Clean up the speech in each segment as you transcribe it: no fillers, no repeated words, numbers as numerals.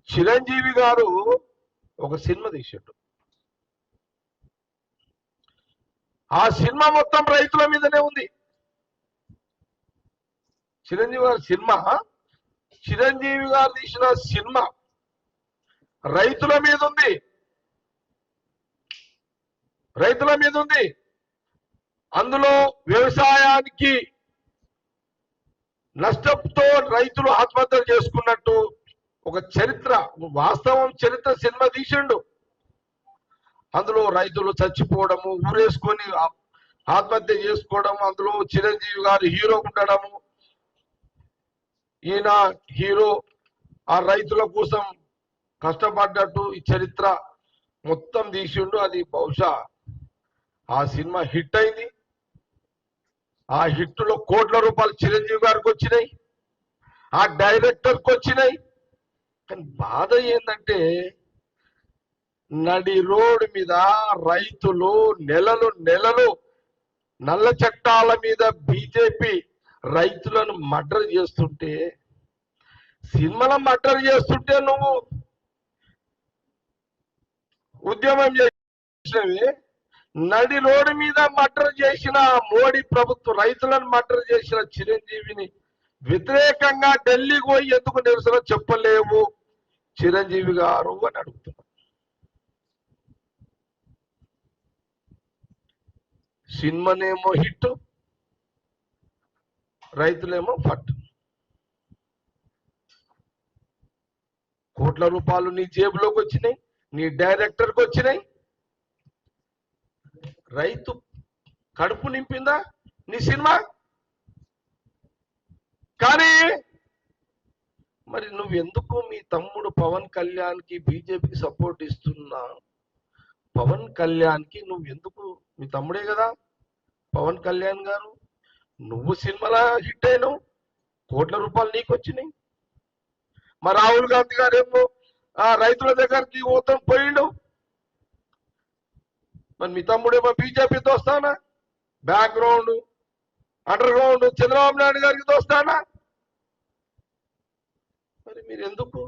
చిరంజీవి గారు ఒక సినిమా తీసాడు. ఆ సినిమా మొత్తం రైతుల మీదనే ఉంది. చిరంజీవి గారు తీసిన సినిమా రైతుల మీద ఉంది. అందులో వ్యవసాయానికి నష్టంతో రైతులు ఆత్మహత్యలు చేసుకున్నట్టు ఒక చరిత్ర, వాస్తవం చరిత్ర సినిమా తీసిండు. అందులో రైతులు చచ్చిపోవడము, ఊరేసుకొని ఆత్మహత్య చేసుకోవడం, అందులో చిరంజీవి గారు హీరో ఉండడము, ఈయన హీరో ఆ రైతుల కోసం కష్టపడ్డట్టు ఈ చరిత్ర మొత్తం తీసిండు. అది బహుశా ఆ సినిమా హిట్ అయింది. ఆ హిట్ లో కోట్ల రూపాయలు చిరంజీవి గారికి వచ్చినాయి, ఆ డైరెక్టర్కి వచ్చినాయి. కానీ బాధ ఏంటంటే నడి రోడ్డు మీద రైతులు నెలలు నల్ల చట్టాల మీద బీజేపీ రైతులను మర్డర్ చేస్తుంటే, సినిమాలో మర్డర్ చేస్తుంటే నువ్వు ఉద్యమం చేసినవి. నడి రోడ్డు మీద మర్డర్ చేసిన మోడీ ప్రభుత్వం రైతులను మర్డర్ చేసిన చిరంజీవిని వ్యతిరేకంగా ఢిల్లీకి పోయి ఎందుకు నిరసన చెప్పలేవు చిరంజీవి గారు అని అడుగుతున్నా. సినిమానేమో హిట్, రైతులేమో ఫట్. కోట్ల రూపాయలు నీ జేబులోకి వచ్చినాయి, నీ డైరెక్టర్కి వచ్చినాయి. రైతు కడుపు నింపిందా నీ సినిమా? కానీ మరి నువ్వెందుకు మీ తమ్ముడు పవన్ కళ్యాణ్కి బీజేపీకి సపోర్ట్ ఇస్తున్నా? పవన్ కళ్యాణ్కి నువ్వెందుకు, మీ తమ్ముడే కదా పవన్ కళ్యాణ్ గారు, నువ్వు సినిమాలో హిట్ అయినావు, కోట్ల రూపాయలు నీకు వచ్చినాయి. మరి రాహుల్ గాంధీ గారు ఏమో రైతుల దగ్గరికి పోతాం పోయిండు. మరి మీ తమ్ముడేమో బీజేపీ దోస్తానా, background underground Chandrababu Naidu గారికి దోస్తానా? మరి మీరు ఎందుకు?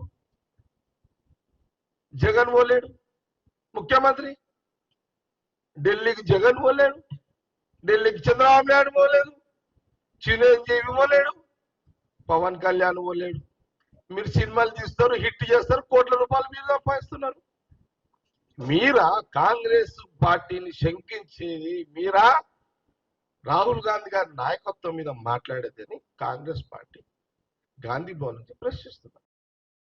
జగన్ పోలేడు ముఖ్యమంత్రి, ఢిల్లీకి జగన్ పోలేడు, ఢిల్లీకి చంద్రబాబు నాయుడు పోలేదు, చిరంజీవి పోలేడు, పవన్ కళ్యాణ్ పోలేడు. మీరు సినిమాలు తీస్తారు, హిట్ చేస్తారు, కోట్ల రూపాయలు మీరు సంపాదిస్తున్నారు. మీరా కాంగ్రెస్ పార్టీని శంకించేది? మీరా రాహుల్ గాంధీ గారి నాయకత్వం మీద మాట్లాడేదని కాంగ్రెస్ పార్టీ గాంధీ భవన్ నుంచి ప్రశ్నిస్తున్నారు.